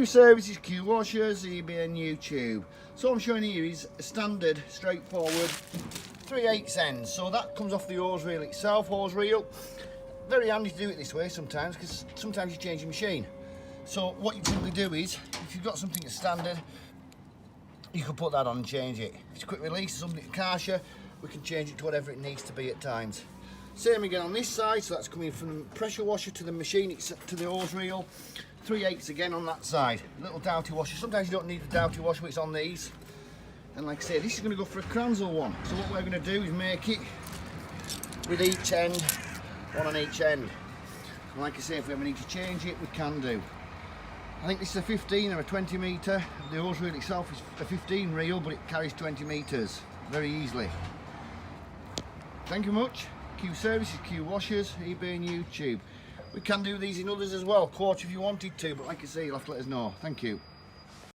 Q Services, Q Washers, eBay and YouTube. So what I'm showing here is a standard, straightforward 3/8 ends. So that comes off the hose reel itself, hose reel. Very handy to do it this way sometimes, because sometimes you change your machine. So what you simply do is, if you've got something that's standard, you can put that on and change it. If it's a quick release, something to QWASHER, we can change it to whatever it needs to be at times. Same again on this side, so that's coming from the pressure washer to the machine, to the hose reel. 3/8 again on that side. Little doughty washer. Sometimes you don't need the doughty washer, but it's on these. And like I say, this is going to go for a Kranzel one. So what we're going to do is make it with each end, one on each end. And like I say, if we ever need to change it, we can do. I think this is a 15 or a 20 metre. The hose reel itself is a 15 reel, but it carries 20 metres very easily. Thank you much. Q Services, Q Washers, eBay and YouTube. We can do these in others as well, quarter if you wanted to, but like I say, you'll have to let us know. Thank you.